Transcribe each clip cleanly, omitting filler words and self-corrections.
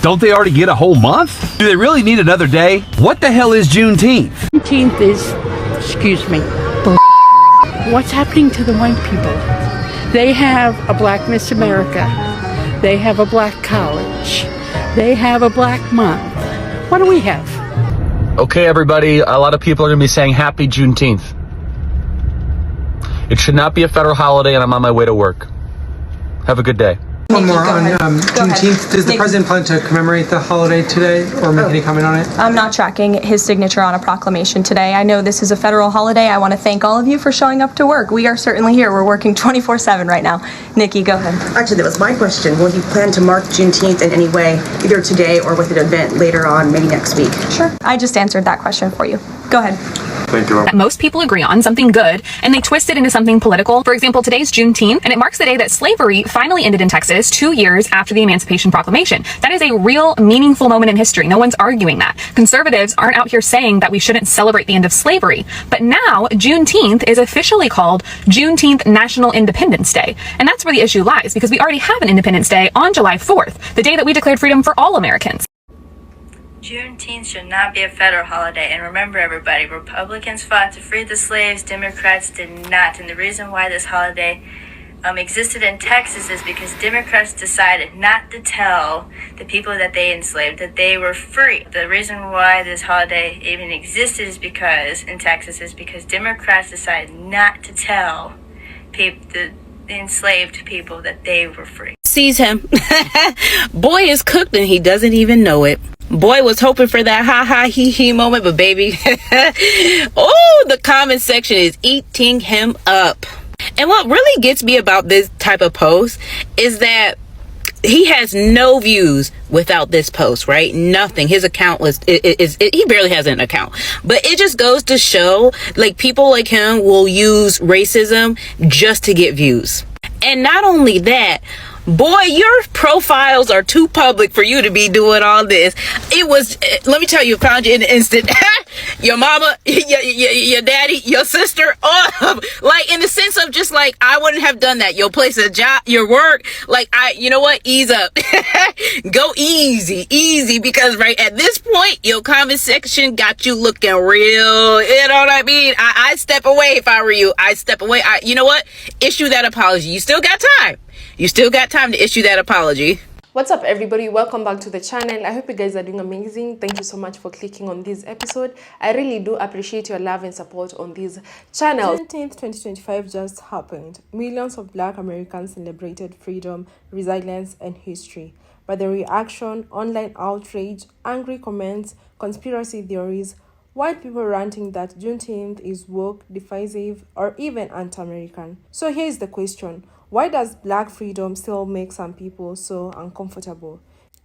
Don't they already get a whole month? Do they really need another day? What the hell is Juneteenth? Juneteenth is, excuse me, what's happening to the white people? They have a Black Miss America. They have a Black college. They have a Black month. What do we have? Okay, everybody, a lot of people are going to be saying Happy Juneteenth. It should not be a federal holiday, and I'm on my way to work. Have a good day. One more on Juneteenth. Does the president plan to commemorate the holiday today or make any comment on it? I'm not tracking his signature on a proclamation today. I know this is a federal holiday. I want to thank all of you for showing up to work. We are certainly here. We're working 24/7 right now. Nikki, go ahead. Actually, that was my question. Will he plan to mark Juneteenth in any way, either today or with an event later on, maybe next week? Sure. I just answered that question for you. Go ahead. That most people agree on, something good, and they twist it into something political. For example, today's Juneteenth, and it marks the day that slavery finally ended in Texas 2 years after the Emancipation Proclamation. That is a real, meaningful moment in history. No one's arguing that. Conservatives aren't out here saying that we shouldn't celebrate the end of slavery. But now, Juneteenth is officially called Juneteenth National Independence Day. And that's where the issue lies, because we already have an Independence Day on July 4th, the day that we declared freedom for all Americans. Juneteenth should not be a federal holiday, and remember everybody, Republicans fought to free the slaves, Democrats did not, and the reason why this holiday existed in Texas is because Democrats decided not to tell the people that they enslaved that they were free. The reason why this holiday even existed is because, in Texas, is because Democrats decided not to tell the enslaved people that they were free. Sees him. Boy is cooked and he doesn't even know it. Boy was hoping for that ha ha he he moment, but baby, oh, the comment section is eating him up. And what really gets me about this type of post is that he has no views without this post, right? Nothing. His account he barely has an account, but it just goes to show, like, people like him will use racism just to get views. And not only that, boy, your profiles are too public for you to be doing all this. It was, let me tell you, found you in an instant. Your mama, your daddy, your sister, like, in the sense of just like, I wouldn't have done that. Your place of job, your work, like, you know what? Ease up. Go easy, because right at this point, your comment section got you looking real, you know what I mean? I step away if I were you. I step away. You know what? Issue that apology. You still got time. You still got time to issue that apology. What's up, everybody? Welcome back to the channel. I hope you guys are doing amazing. Thank you so much for clicking on this episode. I really do appreciate your love and support on this channel. Juneteenth 2025 just happened. Millions of Black Americans celebrated freedom, resilience, and history. But the reaction, online outrage, angry comments, conspiracy theories, white people ranting that Juneteenth is woke, divisive, or even anti-American. So here's the question. Why does Black freedom still make some people so uncomfortable?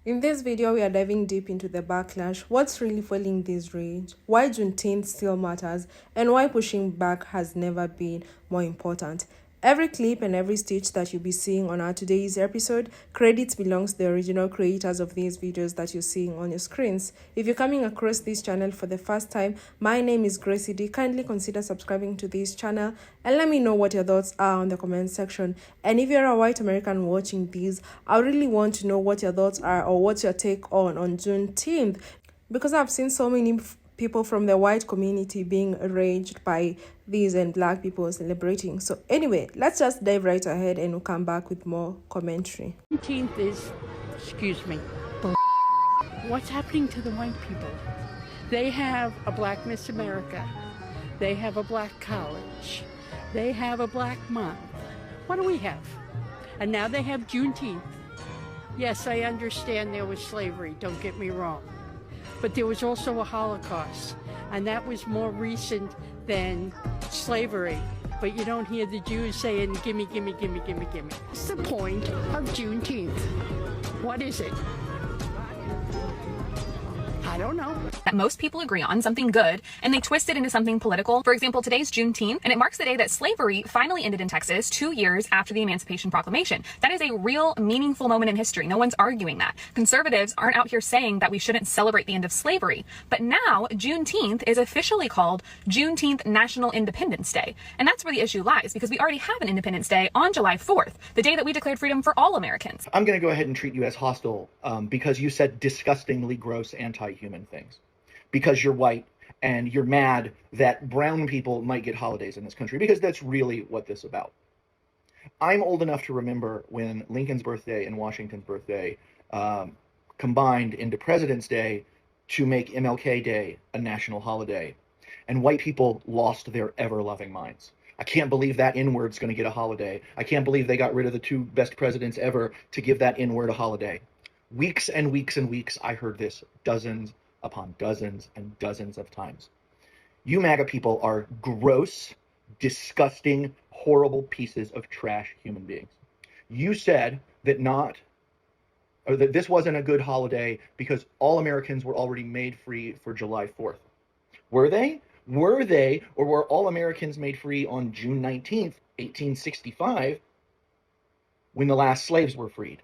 In this video, we are diving deep into the backlash, what's really fueling this rage, why Juneteenth still matters, and why pushing back has never been more important. Every clip and every stitch that you'll be seeing on our today's episode, credits belongs to the original creators of these videos that you're seeing on your screens. If you're coming across this channel for the first time, my name is Gracie D. Kindly consider subscribing to this channel and let me know what your thoughts are on the comment section. And if you're a white American watching these, I really want to know what your thoughts are or what's your take on Juneteenth, because I've seen so many people from the white community being enraged by these and Black people celebrating. So anyway, let's just dive right ahead and we'll come back with more commentary. Juneteenth is, excuse me, what's happening to the white people? They have a Black Miss America. They have a Black college. They have a Black month. What do we have? And now they have Juneteenth. Yes, I understand there was slavery, don't get me wrong. But there was also a Holocaust, and that was more recent than slavery. But you don't hear the Jews saying, gimme, gimme, gimme, gimme, gimme. What's the point of Juneteenth? What is it? I don't know. That most people agree on, something good, and they twist it into something political. For example, today's Juneteenth, and it marks the day that slavery finally ended in Texas 2 years after the Emancipation Proclamation. That is a real, meaningful moment in history. No one's arguing that. Conservatives aren't out here saying that we shouldn't celebrate the end of slavery. But now, Juneteenth is officially called Juneteenth National Independence Day. And that's where the issue lies, because we already have an Independence Day on July 4th, the day that we declared freedom for all Americans. I'm going to go ahead and treat you as hostile because you said disgustingly gross anti-human things. Because you're white and you're mad that brown people might get holidays in this country, because that's really what this is about. I'm old enough to remember when Lincoln's birthday and Washington's birthday combined into President's Day to make MLK Day a national holiday. And white people lost their ever-loving minds. I can't believe that N-word's going to get a holiday. I can't believe they got rid of the 2 best presidents ever to give that N-word a holiday. Weeks and weeks and weeks, I heard this dozens upon dozens and dozens of times. You MAGA people are gross, disgusting, horrible pieces of trash human beings. You said that that this wasn't a good holiday because all Americans were already made free for July 4th. Were they? Were they, or were all Americans made free on June 19th, 1865, when the last slaves were freed?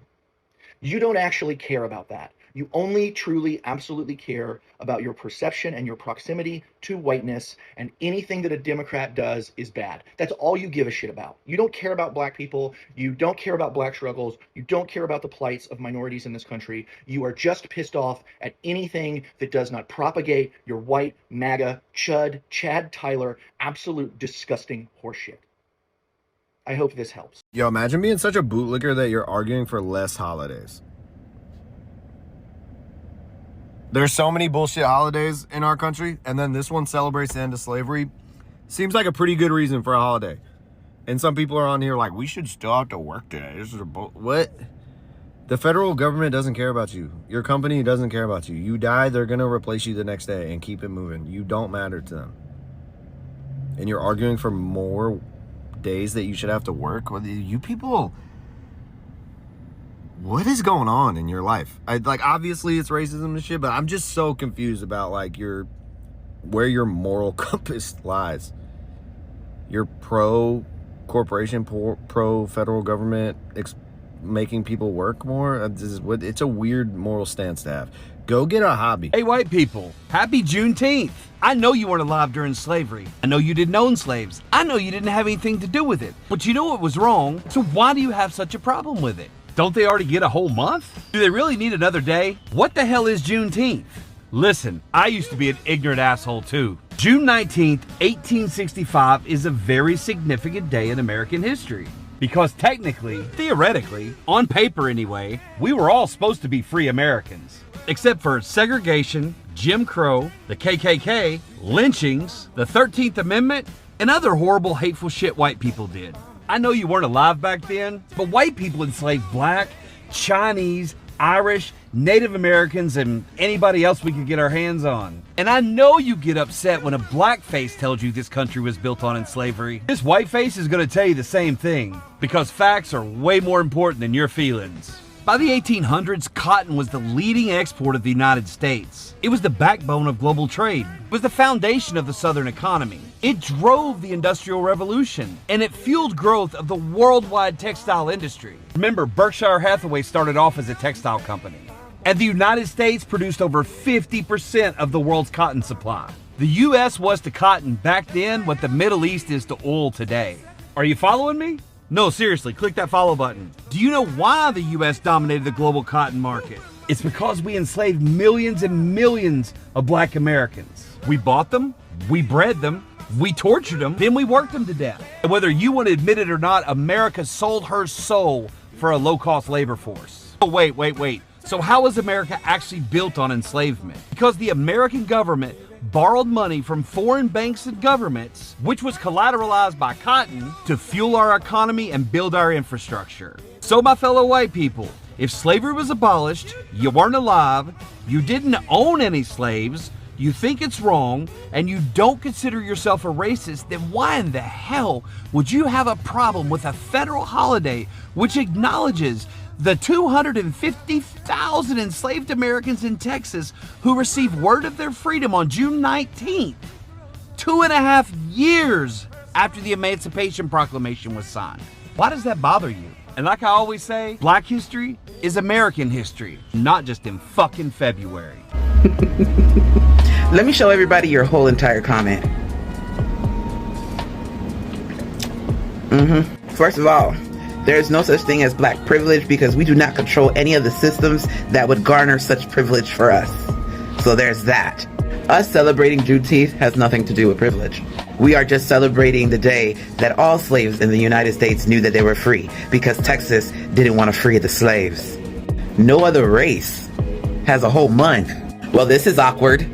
You don't actually care about that. You only truly, absolutely care about your perception and your proximity to whiteness, and anything that a Democrat does is bad. That's all you give a shit about. You don't care about black people. You don't care about black struggles. You don't care about the plights of minorities in this country. You are just pissed off at anything that does not propagate your white, MAGA, Chad Tyler, absolute disgusting horseshit. I hope this helps. Yo, imagine being such a bootlicker that you're arguing for less holidays. There's so many bullshit holidays in our country, and then this one celebrates the end of slavery. Seems like a pretty good reason for a holiday. And some people are on here like, we should still have to work today. This is what? The federal government doesn't care about you. Your company doesn't care about you. You die, they're going to replace you the next day and keep it moving. You don't matter to them. And you're arguing for more days that you should have to work? Well, you people, what is going on in your life? Obviously it's racism and shit, but I'm just so confused about where your moral compass lies. You're pro corporation, pro federal government, making people work more. It's a weird moral stance to have. Go get a hobby. Hey, white people, happy Juneteenth. I know you weren't alive during slavery. I know you didn't own slaves. I know you didn't have anything to do with it. But you know it was wrong, so why do you have such a problem with it? Don't they already get a whole month? Do they really need another day? What the hell is Juneteenth? Listen, I used to be an ignorant asshole too. June 19th, 1865 is a very significant day in American history. Because technically, theoretically, on paper anyway, we were all supposed to be free Americans. Except for segregation, Jim Crow, the KKK, lynchings, the 13th Amendment, and other horrible, hateful shit white people did. I know you weren't alive back then, but white people enslaved black, Chinese, Irish, Native Americans, and anybody else we could get our hands on. And I know you get upset when a black face tells you this country was built on slavery. This white face is going to tell you the same thing, because facts are way more important than your feelings. By the 1800s, cotton was the leading export of the United States. It was the backbone of global trade. It was the foundation of the Southern economy. It drove the Industrial Revolution, and it fueled growth of the worldwide textile industry. Remember, Berkshire Hathaway started off as a textile company, and the United States produced over 50% of the world's cotton supply. The U.S. was to cotton back then what the Middle East is to oil today. Are you following me? No, seriously, click that follow button. Do you know why the U.S. dominated the global cotton market? It's because we enslaved millions and millions of black Americans. We bought them, we bred them, we tortured them, then we worked them to death. And whether you want to admit it or not, America sold her soul for a low-cost labor force. Oh, wait. So how was America actually built on enslavement? Because the American government borrowed money from foreign banks and governments, which was collateralized by cotton, to fuel our economy and build our infrastructure. So my fellow white people, if slavery was abolished, you weren't alive, you didn't own any slaves, you think it's wrong, and you don't consider yourself a racist, then why in the hell would you have a problem with a federal holiday which acknowledges The 250,000 enslaved Americans in Texas who received word of their freedom on June 19th, 2.5 years after the Emancipation Proclamation was signed. Why does that bother you? And like I always say, Black history is American history, not just in fucking February. Let me show everybody your whole entire comment. First of all, there is no such thing as black privilege because we do not control any of the systems that would garner such privilege for us. So there's that. Us celebrating Juneteenth has nothing to do with privilege. We are just celebrating the day that all slaves in the United States knew that they were free because Texas didn't want to free the slaves. No other race has a whole month. Well, this is awkward.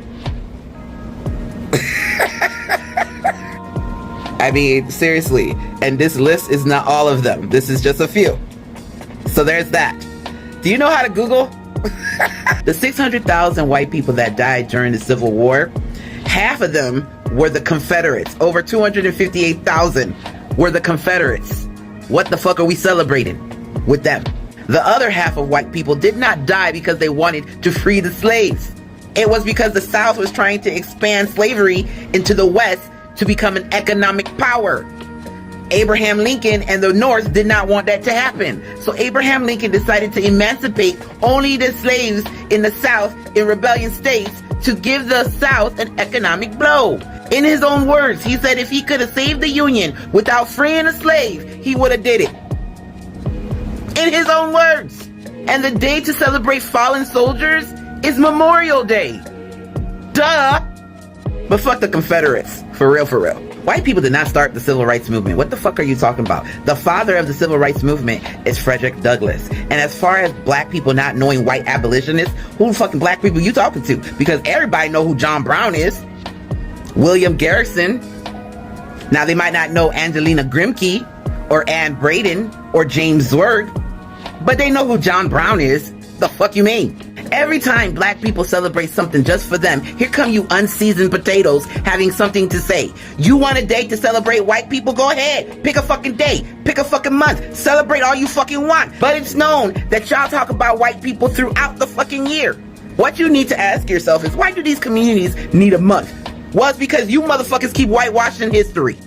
I mean, seriously. And this list is not all of them. This is just a few. So there's that. Do you know how to Google? The 600,000 white people that died during the Civil War, half of them were the Confederates. Over 258,000 were the Confederates. What the fuck are we celebrating with them? The other half of white people did not die because they wanted to free the slaves. It was because the South was trying to expand slavery into the West to become an economic power. Abraham Lincoln and the North did not want that to happen. So Abraham Lincoln decided to emancipate only the slaves in the South in rebellion states to give the South an economic blow. In his own words, he said if he could have saved the Union without freeing a slave, he would have did it. In his own words. And the day to celebrate fallen soldiers is Memorial Day. Duh. But fuck the Confederates. For real, for real. White people did not start the civil rights movement. What the fuck are you talking about? The father of the civil rights movement is Frederick Douglass. And as far as black people not knowing white abolitionists, who fucking black people you talking to? Because everybody know who John Brown is. William Garrison. Now they might not know Angelina Grimke or Ann Braden or James Zwirg, but they know who John Brown is. The fuck you mean? Every time black people celebrate something just for them, here come you unseasoned potatoes having something to say. You want a day to celebrate white people? Go ahead. Pick a fucking day. Pick a fucking month. Celebrate all you fucking want. But it's known that y'all talk about white people throughout the fucking year. What you need to ask yourself is, why do these communities need a month? Well, it's because you motherfuckers keep whitewashing history.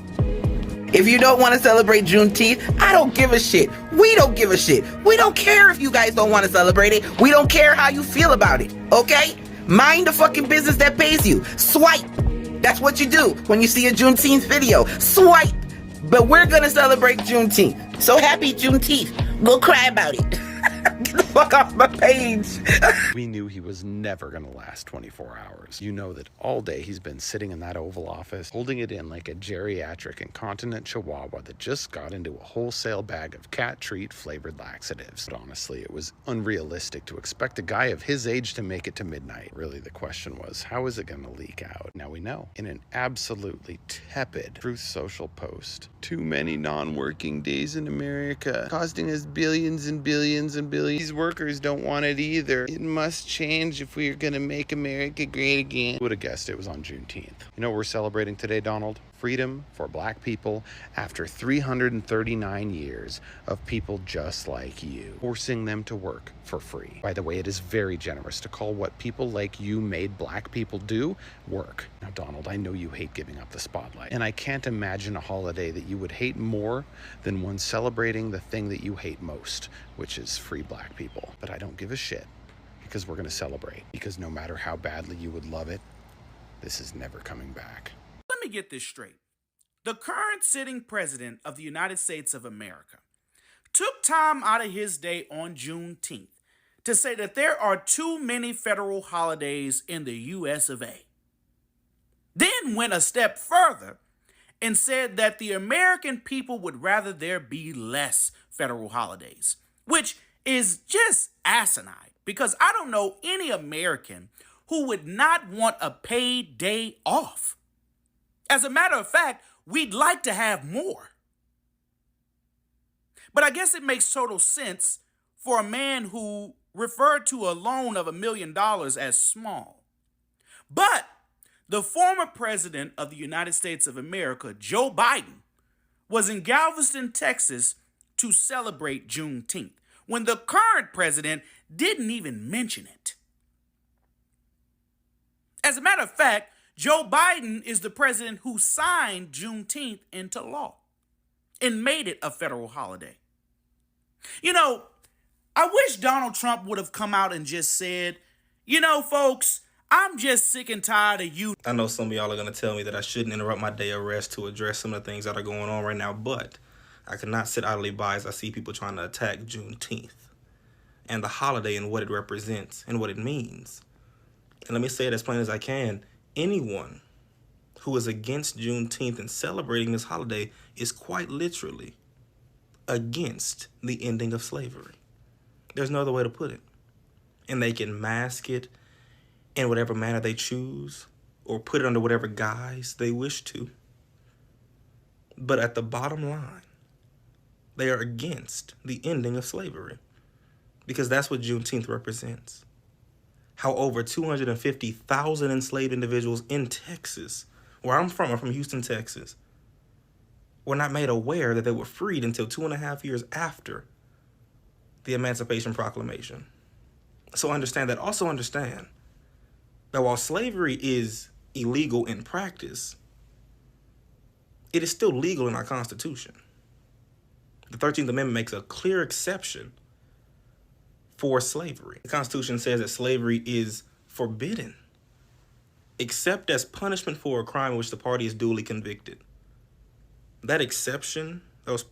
If you don't want to celebrate Juneteenth, I don't give a shit. We don't give a shit. We don't care if you guys don't want to celebrate it. We don't care how you feel about it, okay? Mind the fucking business that pays you. Swipe. That's what you do when you see a Juneteenth video. Swipe. But we're going to celebrate Juneteenth. So happy Juneteenth. Go cry about it. Get the fuck off my page. We knew he was never going to last 24 hours. You know that all day he's been sitting in that Oval Office, holding it in like a geriatric incontinent chihuahua that just got into a wholesale bag of cat treat flavored laxatives. But honestly, it was unrealistic to expect a guy of his age to make it to midnight. Really, the question was, how is it going to leak out? Now we know. In an absolutely tepid Truth Social post, too many non-working days in America, costing us billions and billions and billions. These workers don't want it either. It must change if we are going to make America great again. Who would have guessed it was on Juneteenth? You know what we're celebrating today, Donald? Freedom for black people after 339 years of people just like you, forcing them to work for free. By the way, it is very generous to call what people like you made black people do work. Now, Donald, I know you hate giving up the spotlight, and I can't imagine a holiday that you would hate more than one celebrating the thing that you hate most, which is free black people. But I don't give a shit, because we're going to celebrate. Because no matter how badly you would love it, this is never coming back. Let me get this straight. The current sitting president of the United States of America took time out of his day on Juneteenth to say that there are too many federal holidays in the US of A. Then went a step further and said that the American people would rather there be less federal holidays, which is just asinine, because I don't know any American who would not want a paid day off. As a matter of fact, we'd like to have more. But I guess it makes total sense for a man who referred to a loan of $1 million as small. But the former president of the United States of America, Joe Biden, was in Galveston, Texas to celebrate Juneteenth, when the current president didn't even mention it. As a matter of fact, Joe Biden is the president who signed Juneteenth into law and made it a federal holiday. You know, I wish Donald Trump would have come out and just said, you know, folks, I'm just sick and tired of you. I know some of y'all are going to tell me that I shouldn't interrupt my day of rest to address some of the things that are going on right now, but I cannot sit idly by as I see people trying to attack Juneteenth and the holiday and what it represents and what it means. And let me say it as plain as I can. Anyone who is against Juneteenth and celebrating this holiday is quite literally against the ending of slavery. There's no other way to put it. And they can mask it in whatever manner they choose or put it under whatever guise they wish to. But at the bottom line, they are against the ending of slavery because that's what Juneteenth represents. How over 250,000 enslaved individuals in Texas, where I'm from Houston, Texas, were not made aware that they were freed until 2.5 years after the Emancipation Proclamation. So understand that. Also understand that while slavery is illegal in practice, it is still legal in our Constitution. The 13th Amendment makes a clear exception for slavery. The Constitution says that slavery is forbidden, except as punishment for a crime in which the party is duly convicted. That exception that was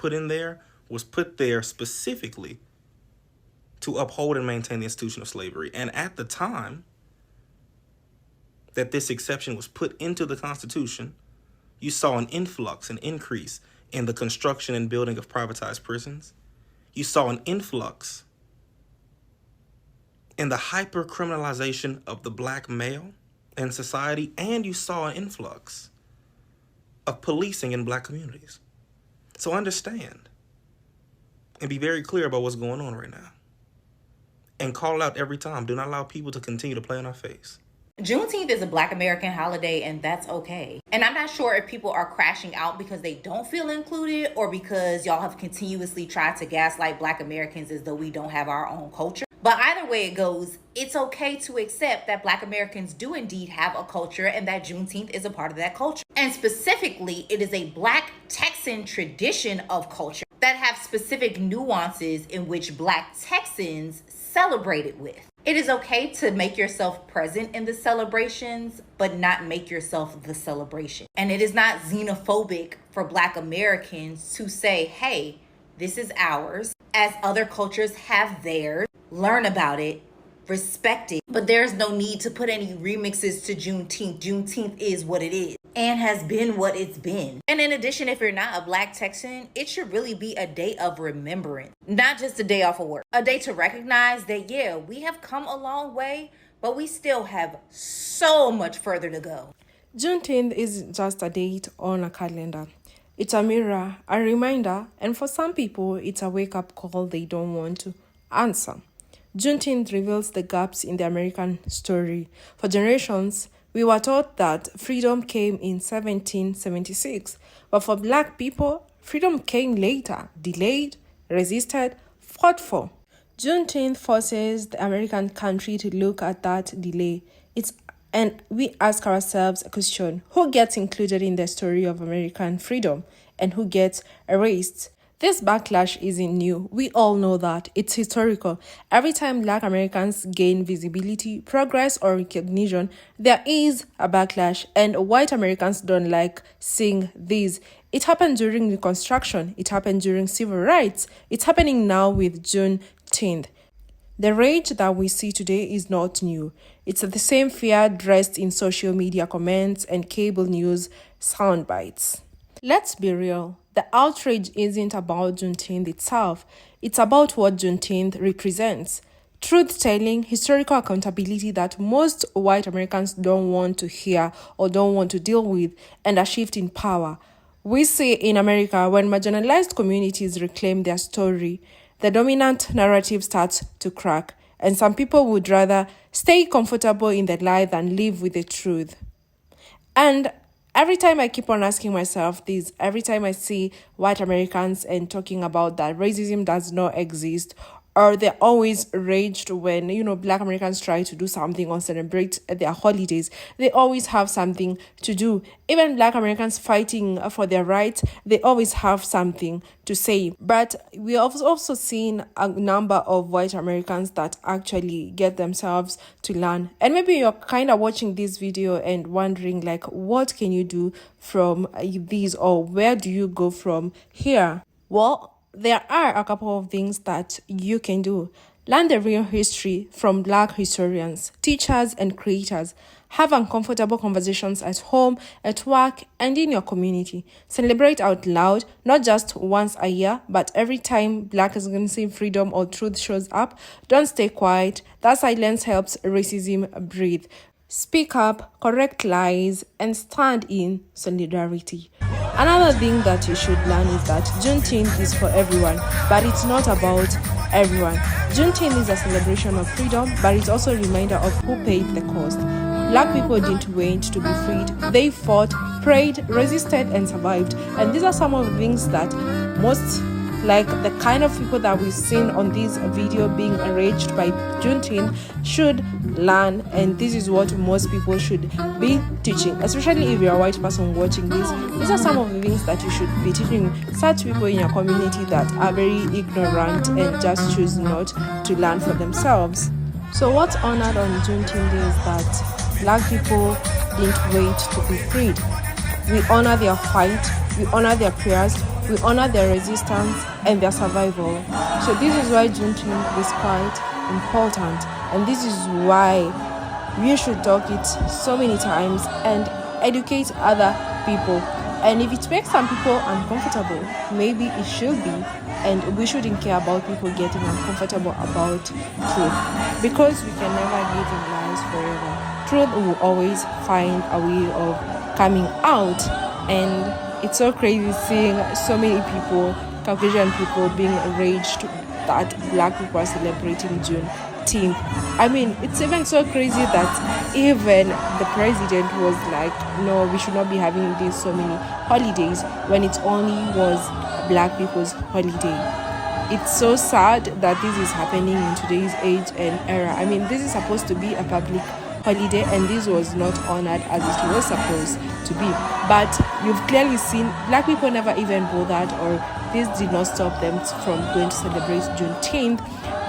put there specifically to uphold and maintain the institution of slavery. And at the time that this exception was put into the Constitution, you saw an influx, an increase in the construction and building of privatized prisons. You saw an influx in the hyper-criminalization of the black male in society, and you saw an influx of policing in black communities. So understand and be very clear about what's going on right now. And call out every time. Do not allow people to continue to play in our face. Juneteenth is a Black American holiday, and that's okay. And I'm not sure if people are crashing out because they don't feel included or because y'all have continuously tried to gaslight Black Americans as though we don't have our own culture. But either way it goes, it's okay to accept that Black Americans do indeed have a culture and that Juneteenth is a part of that culture. And specifically, it is a Black Texan tradition of culture that have specific nuances in which Black Texans celebrate it with. It is okay to make yourself present in the celebrations, but not make yourself the celebration. And it is not xenophobic for Black Americans to say, hey, this is ours, as other cultures have theirs. Learn about it, respect it, but there's no need to put any remixes to Juneteenth. Juneteenth is what it is and has been what it's been. And in addition, if you're not a Black Texan, it should really be a day of remembrance, not just a day off of work. A day to recognize that, yeah, we have come a long way, but we still have so much further to go. Juneteenth is just a date on a calendar. It's a mirror, a reminder, and for some people, it's a wake-up call they don't want to answer. Juneteenth reveals the gaps in the American story. For generations, we were taught that freedom came in 1776, but for Black people, freedom came later, delayed, resisted, fought for. Juneteenth forces the American country to look at that delay. And we ask ourselves a question: who gets included in the story of American freedom and who gets erased? This backlash isn't new. We all know that. It's historical. Every time Black Americans gain visibility, progress, or recognition, there is a backlash, and white Americans don't like seeing this. It happened during Reconstruction. It happened during civil rights. It's happening now with Juneteenth. The rage that we see today is not new. It's the same fear dressed in social media comments and cable news sound bites. Let's be real. The outrage isn't about Juneteenth itself. It's about what Juneteenth represents. Truth-telling, historical accountability that most white Americans don't want to hear or don't want to deal with, and a shift in power. We see in America, when marginalized communities reclaim their story, the dominant narrative starts to crack, and some people would rather stay comfortable in the lie than live with the truth. And every time I keep on asking myself this, every time I see white Americans and talking about that racism does not exist, or they're always raged when, you know, Black Americans try to do something or celebrate their holidays. They always have something to do. Even Black Americans fighting for their rights, they always have something to say. But we have also seen a number of white Americans that actually get themselves to learn. And maybe you're kind of watching this video and wondering, like, what can you do from these, or where do you go from here? Well, there are a couple of things that you can do. Learn the real history from Black historians, teachers, and creators. Have uncomfortable conversations at home, at work, and in your community. Celebrate out loud, not just once a year, but every time Black agency, freedom, or truth shows up. Don't stay quiet. That silence helps racism breathe. Speak up, correct lies, and stand in solidarity. Another thing that you should learn is that Juneteenth is for everyone, but it's not about everyone. Juneteenth is a celebration of freedom, but it's also a reminder of who paid the cost. Black people didn't wait to be freed. They fought, prayed, resisted, and survived. And these are some of the things that most, like the kind of people that we've seen on this video being enraged by Juneteenth, should learn. And this is what most people should be teaching, especially if you're a white person watching this. These are some of the things that you should be teaching such people in your community that are very ignorant and just choose not to learn for themselves. So what's honored on Juneteenth is that Black people didn't wait to be freed. We honor their fight, we honor their prayers, we honor their resistance and their survival. So this is why Juneteenth is quite important, and this is why we should talk it so many times and educate other people. And if it makes some people uncomfortable, maybe it should be, and we shouldn't care about people getting uncomfortable about truth, because we can never live in lies forever. Truth will always find a way of coming out. And it's so crazy seeing so many people, Caucasian people, being enraged that Black people are celebrating Juneteenth. I mean, it's even so crazy that even the president was like, no, we should not be having these so many holidays, when it only was Black people's holiday. It's so sad that this is happening in today's age and era. I mean, this is supposed to be a public holiday, and this was not honored as it was supposed to be. But you've clearly seen Black people never even bothered, or this did not stop them from going to celebrate Juneteenth,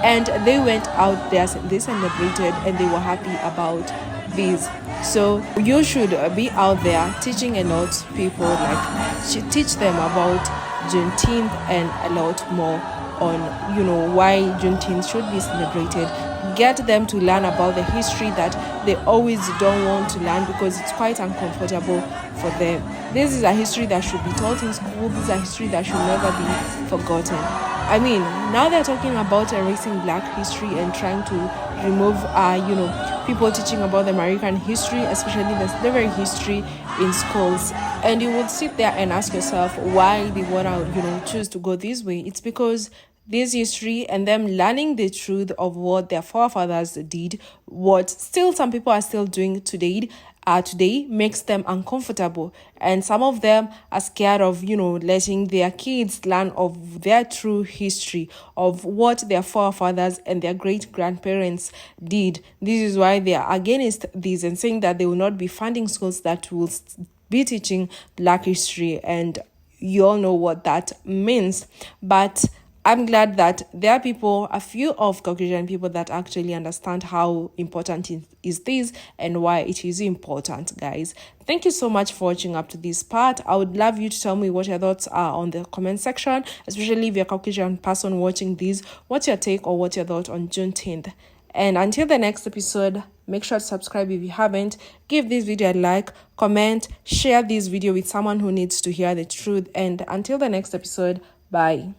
and they went out there, they celebrated, and they were happy about this. So you should be out there teaching a lot of people, like teach them about Juneteenth and a lot more on, you know, why Juneteenth should be celebrated. Get them to learn about the history that they always don't want to learn because it's quite uncomfortable for them. This is a history that should be taught in school. This is a history that should never be forgotten. I mean, now they're talking about erasing Black history and trying to remove, you know, people teaching about the American history, especially the slavery history in schools. And you would sit there and ask yourself why they want to, you know, choose to go this way. It's because this history and them learning the truth of what their forefathers did, what still some people are still doing today makes them uncomfortable. And some of them are scared of, you know, letting their kids learn of their true history, of what their forefathers and their great-grandparents did. This is why they are against this and saying that they will not be funding schools that will be teaching Black history. And you all know what that means. But I'm glad that there are people, a few of Caucasian people, that actually understand how important is this and why it is important, guys. Thank you so much for watching up to this part. I would love you to tell me what your thoughts are on the comment section, especially if you're a Caucasian person watching this. What's your take or what's your thought on Juneteenth? And until the next episode, make sure to subscribe if you haven't. Give this video a like, comment, share this video with someone who needs to hear the truth. And until the next episode, bye.